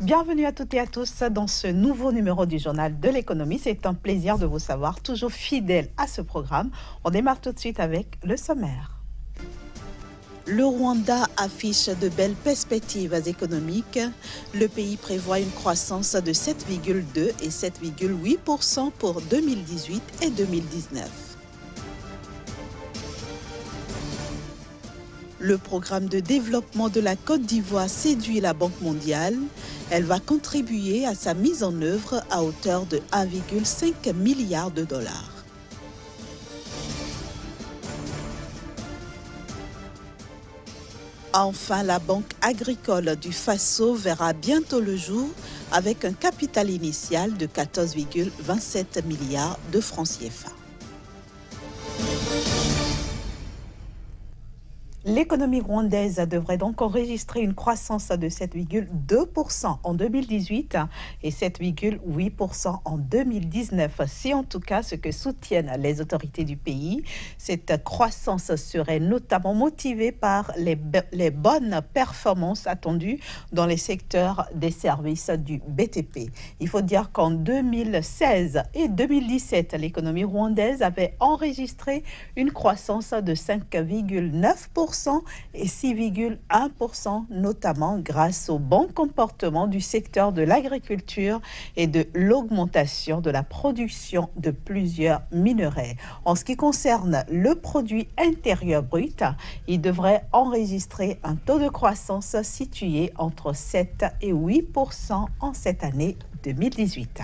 Bienvenue à toutes et à tous dans ce nouveau numéro du Journal de l'économie. C'est un plaisir de vous savoir, toujours fidèle à ce programme. On démarre tout de suite avec le sommaire. Le Rwanda affiche de belles perspectives économiques. Le pays prévoit une croissance de 7,2 et 7,8% pour 2018 et 2019. Le programme de développement de la Côte d'Ivoire séduit la Banque mondiale. Elle va contribuer à sa mise en œuvre à hauteur de 1,5 milliard de dollars. Enfin, la Banque agricole du Faso verra bientôt le jour avec un capital initial de 14,27 milliards de francs CFA. L'économie rwandaise devrait donc enregistrer une croissance de 7,2% en 2018 et 7,8% en 2019. C'est en tout cas ce que soutiennent les autorités du pays. Cette croissance serait notamment motivée par les bonnes performances attendues dans les secteurs des services du BTP. Il faut dire qu'en 2016 et 2017, l'économie rwandaise avait enregistré une croissance de 5,9% et 6,1%, notamment grâce au bon comportement du secteur de l'agriculture et de l'augmentation de la production de plusieurs minerais. En ce qui concerne le produit intérieur brut, il devrait enregistrer un taux de croissance situé entre 7 et 8% en cette année 2018.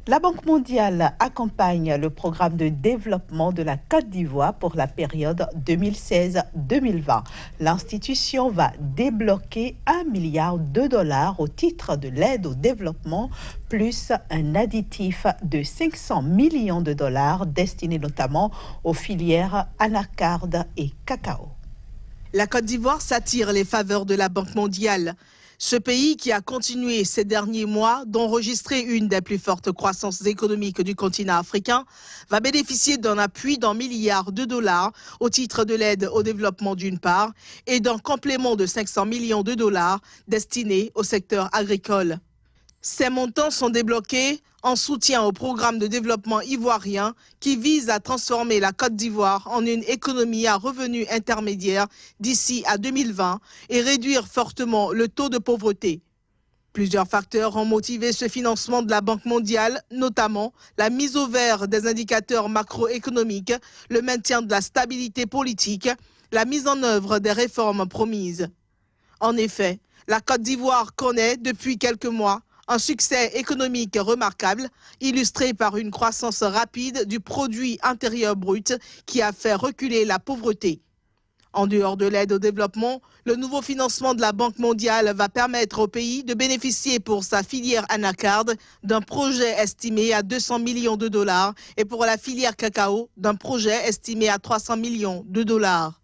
La Banque mondiale accompagne le programme de développement de la Côte d'Ivoire pour la période 2016-2020. L'institution va débloquer 1 milliard de dollars au titre de l'aide au développement, plus un additif de 500 millions de dollars destiné notamment aux filières anacarde et cacao. La Côte d'Ivoire s'attire les faveurs de la Banque mondiale. Ce pays qui a continué ces derniers mois d'enregistrer une des plus fortes croissances économiques du continent africain va bénéficier d'un appui d'un milliard de dollars au titre de l'aide au développement d'une part et d'un complément de 500 millions de dollars destiné au secteur agricole. Ces montants sont débloqués en soutien au programme de développement ivoirien qui vise à transformer la Côte d'Ivoire en une économie à revenus intermédiaires d'ici à 2020 et réduire fortement le taux de pauvreté. Plusieurs facteurs ont motivé ce financement de la Banque mondiale, notamment la mise au vert des indicateurs macroéconomiques, le maintien de la stabilité politique, la mise en œuvre des réformes promises. En effet, la Côte d'Ivoire connaît depuis quelques mois un succès économique remarquable, illustré par une croissance rapide du produit intérieur brut qui a fait reculer la pauvreté. En dehors de l'aide au développement, le nouveau financement de la Banque mondiale va permettre au pays de bénéficier pour sa filière anacarde d'un projet estimé à 200 millions de dollars et pour la filière cacao d'un projet estimé à 300 millions de dollars.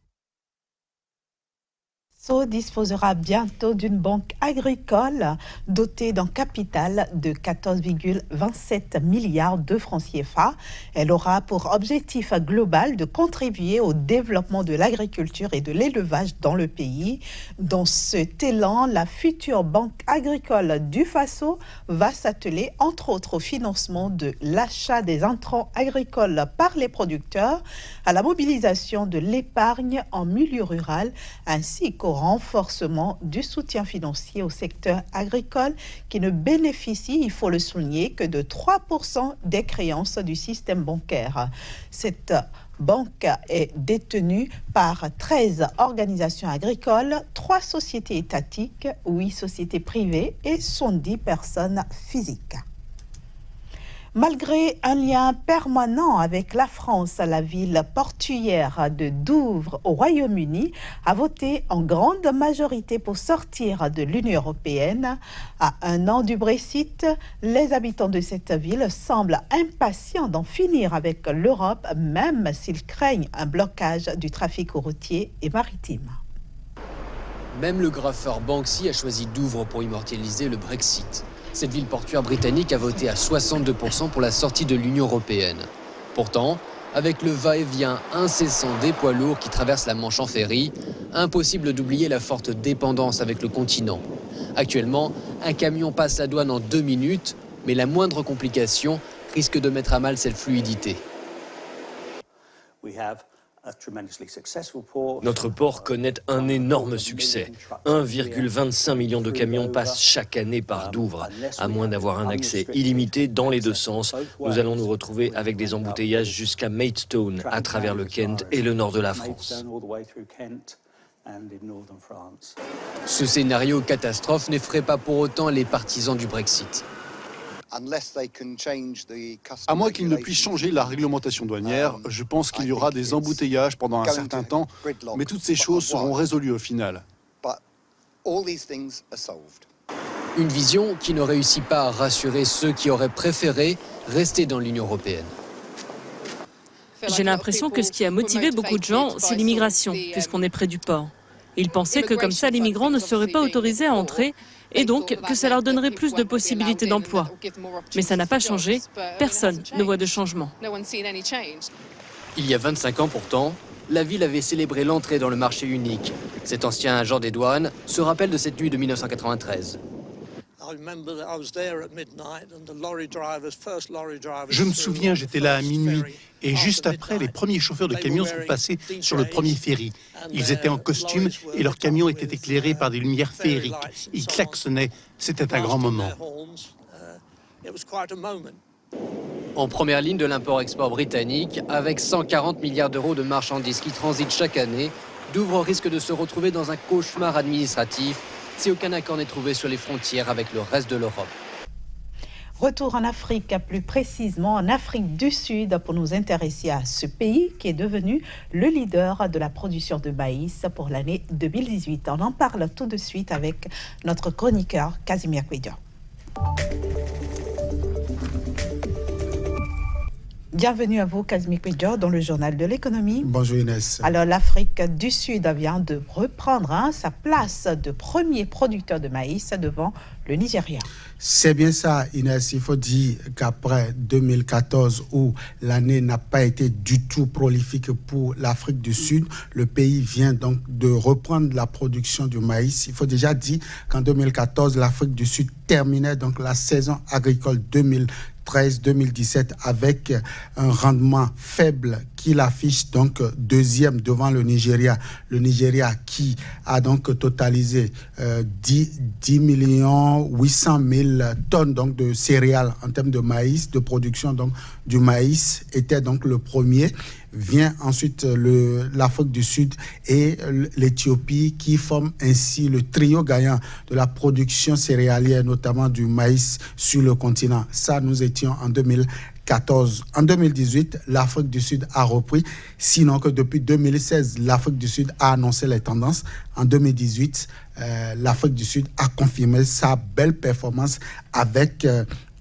Disposera bientôt d'une banque agricole dotée d'un capital de 14,27 milliards de francs CFA. Elle aura pour objectif global de contribuer au développement de l'agriculture et de l'élevage dans le pays. Dans cet élan, la future banque agricole du Faso va s'atteler entre autres au financement de l'achat des intrants agricoles par les producteurs, à la mobilisation de l'épargne en milieu rural ainsi qu'au renforcement du soutien financier au secteur agricole qui ne bénéficie, il faut le souligner, que de 3% des créances du système bancaire. Cette banque est détenue par 13 organisations agricoles, 3 sociétés étatiques, 8 sociétés privées et 110 personnes physiques. Malgré un lien permanent avec la France, la ville portuaire de Douvres au Royaume-Uni a voté en grande majorité pour sortir de l'Union européenne. À un an du Brexit, les habitants de cette ville semblent impatients d'en finir avec l'Europe, même s'ils craignent un blocage du trafic routier et maritime. Même le graffeur Banksy a choisi Douvres pour immortaliser le Brexit. Cette ville portuaire britannique a voté à 62% pour la sortie de l'Union européenne. Pourtant, avec le va-et-vient incessant des poids lourds qui traversent la Manche en ferry, impossible d'oublier la forte dépendance avec le continent. Actuellement, un camion passe la douane en 2 minutes, mais la moindre complication risque de mettre à mal cette fluidité. Notre port connaît un énorme succès. 1,25 million de camions passent chaque année par Douvres. À moins d'avoir un accès illimité dans les deux sens, nous allons nous retrouver avec des embouteillages jusqu'à Maidstone, à travers le Kent et le nord de la France. Ce scénario catastrophe n'effraie pas pour autant les partisans du Brexit. À moins qu'ils ne puissent changer la réglementation douanière, je pense qu'il y aura des embouteillages pendant un certain temps, mais toutes ces choses seront résolues au final. Une vision qui ne réussit pas à rassurer ceux qui auraient préféré rester dans l'Union européenne. J'ai l'impression que ce qui a motivé beaucoup de gens, c'est l'immigration, puisqu'on est près du port. Ils pensaient que comme ça, les migrants ne seraient pas autorisés à entrer et donc que ça leur donnerait plus de possibilités d'emploi. Mais ça n'a pas changé, personne ne voit de changement. Il y a 25 ans pourtant, la ville avait célébré l'entrée dans le marché unique. Cet ancien agent des douanes se rappelle de cette nuit de 1993. Je me souviens, j'étais là à minuit et juste après, les premiers chauffeurs de camions sont passés sur le premier ferry. Ils étaient en costume et leurs camions étaient éclairés par des lumières féeriques. Ils klaxonnaient. C'était un grand moment. En première ligne de l'import-export britannique, avec 140 milliards d'euros de marchandises qui transitent chaque année, Douvres risque de se retrouver dans un cauchemar administratif si aucun accord n'est trouvé sur les frontières avec le reste de l'Europe. Retour en Afrique, plus précisément en Afrique du Sud, pour nous intéresser à ce pays qui est devenu le leader de la production de maïs pour l'année 2018. On en parle tout de suite avec notre chroniqueur Casimir Kouidia. Bienvenue à vous, Casimir Kouidia, dans le journal de l'économie. Bonjour Inès. Alors, l'Afrique du Sud vient de reprendre sa place de premier producteur de maïs devant le Nigeria. C'est bien ça, Inès. Il faut dire qu'après 2014, où l'année n'a pas été du tout prolifique pour l'Afrique du Sud, le pays vient donc de reprendre la production du maïs. Il faut déjà dire qu'en 2014, l'Afrique du Sud terminait donc la saison agricole 2013-2017 avec un rendement faible qu'il affiche donc deuxième devant le Nigeria. Le Nigeria qui a donc totalisé 10 800 000 tonnes donc de céréales en termes de maïs, de production donc du maïs, était donc le premier. Vient ensuite l'Afrique du Sud et l'Éthiopie qui forment ainsi le trio gagnant de la production céréalière, notamment du maïs sur le continent. Ça, nous étions en 2014. En 2018, l'Afrique du Sud a repris, sinon que depuis 2016, l'Afrique du Sud a annoncé les tendances. En 2018, l'Afrique du Sud a confirmé sa belle performance avec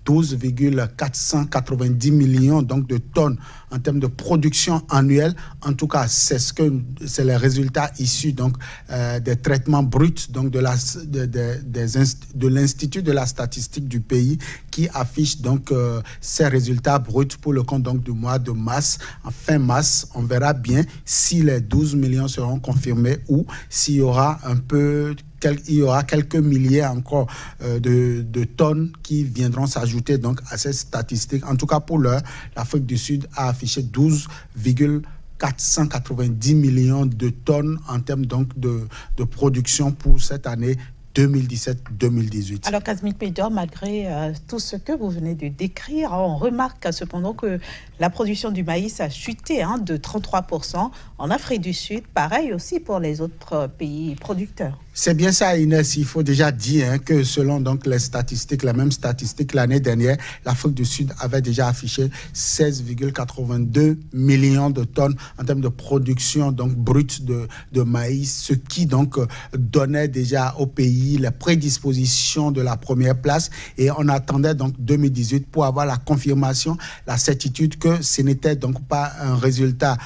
12,490 millions donc de tonnes en termes de production annuelle. En tout cas, c'est les résultats issus donc des traitements bruts donc de l'Institut de la statistique du pays qui affiche donc ces résultats bruts pour le compte donc du mois de mars. En fin mars, on verra bien si les 12 millions seront confirmés ou s'il y aura il y aura quelques milliers encore de tonnes qui viendront s'ajouter donc à ces statistiques. En tout cas, pour l'heure, l'Afrique du Sud a affiché 12,490 millions de tonnes en termes donc de production pour cette année 2017-2018. Alors, Casimir Kouidia, malgré tout ce que vous venez de décrire, on remarque cependant que la production du maïs a chuté de 33% en Afrique du Sud. Pareil aussi pour les autres pays producteurs. C'est bien ça, Inès. Il faut déjà dire que selon donc les statistiques, la même statistique l'année dernière, l'Afrique du Sud avait déjà affiché 16,82 millions de tonnes en termes de production donc brute de maïs, ce qui donc donnait déjà au pays les prédispositions de la première place. Et on attendait donc 2018 pour avoir la confirmation, la certitude que ce n'était donc pas un résultat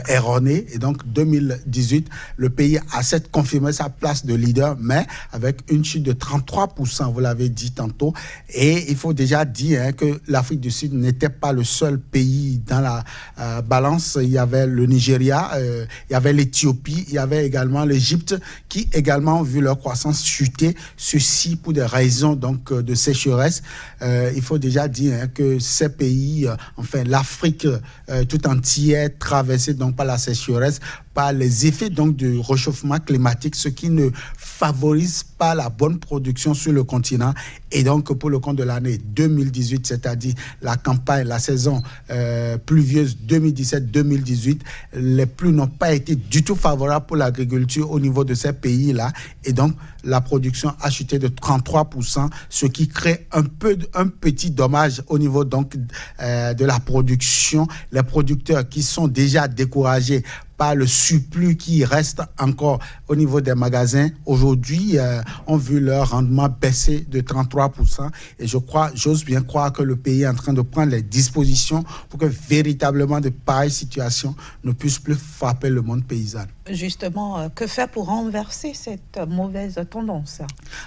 erroné. Et donc 2018, le pays a confirmé sa place de de leader, mais avec une chute de 33%, vous l'avez dit tantôt. Et il faut déjà dire que l'Afrique du Sud n'était pas le seul pays dans la balance. Il y avait le Nigeria, il y avait l'Éthiopie, il y avait également l'Égypte qui également ont vu leur croissance chuter. Ceci pour des raisons donc de sécheresse. Il faut déjà dire que ces pays, enfin l'Afrique tout entière traversée donc par la sécheresse, par les effets donc du réchauffement climatique, ce qui ne favorise pas la bonne production sur le continent. Et donc pour le compte de l'année 2018, c'est-à-dire la campagne, la saison pluvieuse 2017-2018, les pluies n'ont pas été du tout favorables pour l'agriculture au niveau de ces pays-là. Et donc la production a chuté de 33%, ce qui crée un petit dommage au niveau donc de la production. Les producteurs qui sont déjà découragés par le surplus qui reste encore au niveau des magasins, aujourd'hui, ont vu leur rendement baisser de 33%. Et j'ose bien croire que le pays est en train de prendre les dispositions pour que véritablement de pareilles situations ne puissent plus frapper le monde paysan. Justement, que faire pour renverser cette mauvaise tendance?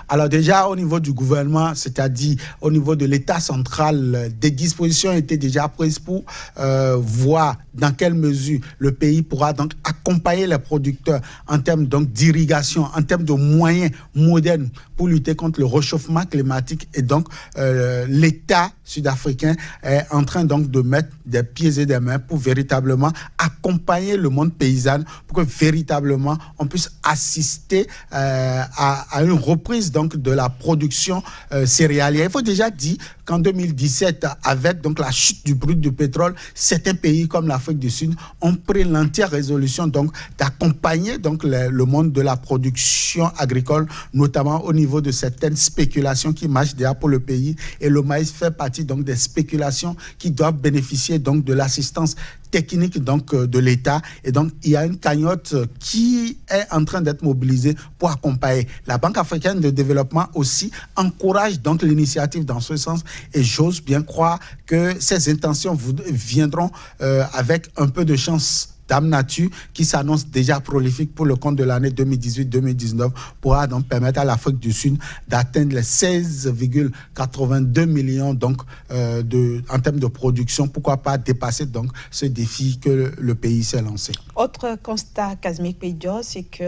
Alors déjà, au niveau du gouvernement, c'est-à-dire au niveau de l'État central, des dispositions étaient déjà prises pour voir dans quelle mesure le pays pourra donc accompagner les producteurs en termes donc d'irrigation, en termes de moyens modernes pour lutter contre le réchauffement climatique. Et donc, l'État sud-africain est en train donc de mettre des pieds et des mains pour véritablement accompagner le monde paysan pour que véritablement on puisse assister à une reprise donc de la production céréalière. Il faut déjà dire qu'en 2017, avec donc la chute du brut du pétrole, certains pays comme l'Afrique du Sud ont pris l'entière résolution donc d'accompagner donc le monde de la production agricole, notamment au niveau de certaines spéculations qui marchent déjà pour le pays. Et le maïs fait partie donc des spéculations qui doivent bénéficier donc de l'assistance technique donc de l'État. Et donc il y a une cagnotte qui est en train d'être mobilisée pour accompagner. La Banque africaine de développement aussi encourage donc l'initiative dans ce sens, et j'ose bien croire que ces intentions viendront avec un peu de chance. Dame Nature, qui s'annonce déjà prolifique pour le compte de l'année 2018-2019, pourra donc permettre à l'Afrique du Sud d'atteindre les 16,82 millions donc, en termes de production. Pourquoi pas dépasser donc ce défi que le pays s'est lancé. Autre constat, Kazmik Pidjo, c'est que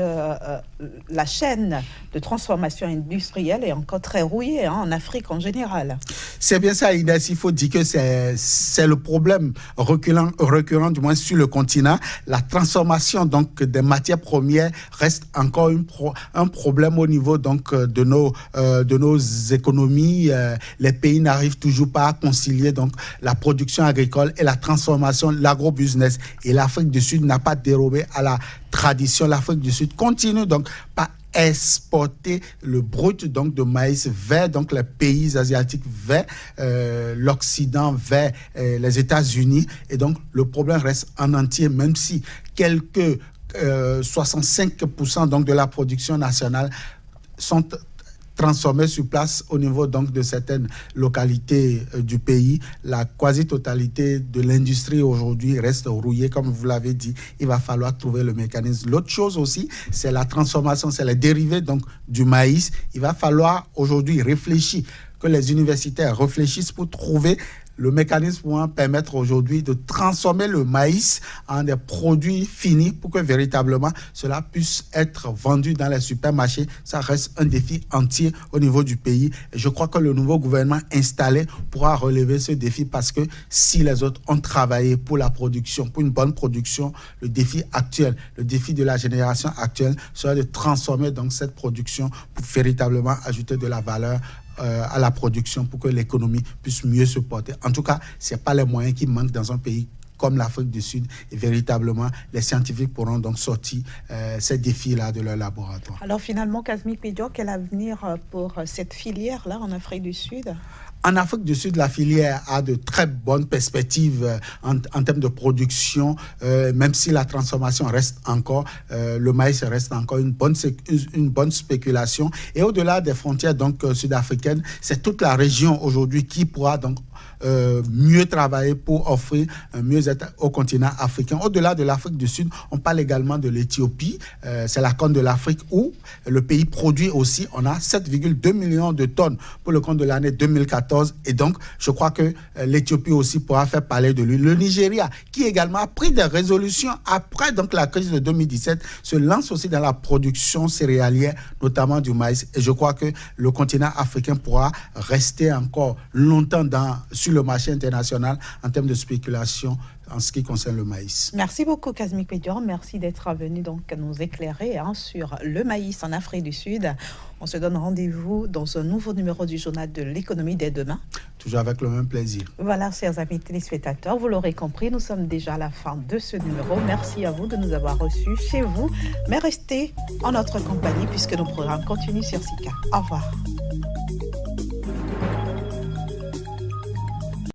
la chaîne de transformation industrielle est encore très rouillée en Afrique en général. C'est bien ça, Inès. Il faut dire que c'est le problème récurrent du moins sur le continent. La transformation donc des matières premières reste encore un problème au niveau donc de nos économies. Les pays n'arrivent toujours pas à concilier donc la production agricole et la transformation, l'agrobusiness. Et l'Afrique du Sud n'a pas dérobé à la tradition. L'Afrique du Sud continue donc par exporter le brut donc de maïs vers donc les pays asiatiques, vers l'Occident, vers les États-Unis. Et donc le problème reste en entier, même si quelques 65% donc de la production nationale sont transformés sur place au niveau donc de certaines localités du pays. La quasi-totalité de l'industrie aujourd'hui reste rouillée, comme vous l'avez dit. Il va falloir trouver le mécanisme. L'autre chose aussi, c'est la transformation, c'est les dérivés donc du maïs. Il va falloir aujourd'hui réfléchir, que les universitaires réfléchissent pour trouver le mécanisme pour permettre aujourd'hui de transformer le maïs en des produits finis pour que véritablement cela puisse être vendu dans les supermarchés. Ça reste un défi entier au niveau du pays. Et je crois que le nouveau gouvernement installé pourra relever ce défi, parce que si les autres ont travaillé pour la production, pour une bonne production, le défi actuel, le défi de la génération actuelle sera de transformer donc cette production pour véritablement ajouter de la valeur à la production pour que l'économie puisse mieux se porter. En tout cas, ce n'est pas les moyens qui manquent dans un pays comme l'Afrique du Sud, et véritablement, les scientifiques pourront donc sortir ces défis-là de leur laboratoire. Alors finalement, Kazmik Pidjo, quel avenir pour cette filière-là en Afrique du Sud ? En Afrique du Sud, la filière a de très bonnes perspectives en termes de production, même si la transformation reste encore, le maïs reste encore une bonne spéculation. Et au-delà des frontières donc sud-africaines, c'est toute la région aujourd'hui qui pourra donc mieux travailler pour offrir un mieux-être au continent africain. Au-delà de l'Afrique du Sud, on parle également de l'Éthiopie. C'est la Corne de l'Afrique où le pays produit aussi. On a 7,2 millions de tonnes pour le compte de l'année 2014. Et donc, je crois que l'Éthiopie aussi pourra faire parler de lui. Le Nigeria, qui également a pris des résolutions après donc, la crise de 2017, se lance aussi dans la production céréalière, notamment du maïs. Et je crois que le continent africain pourra rester encore longtemps sur le marché international en termes de spéculation en ce qui concerne le maïs. Merci beaucoup, Kazmi Pédior. Merci d'être venu donc nous éclairer sur le maïs en Afrique du Sud. On se donne rendez-vous dans un nouveau numéro du Journal de l'économie dès demain. Toujours avec le même plaisir. Voilà, chers amis téléspectateurs, vous l'aurez compris, nous sommes déjà à la fin de ce numéro. Merci à vous de nous avoir reçus chez vous. Mais restez en notre compagnie puisque nos programmes continuent sur Sika. Au revoir.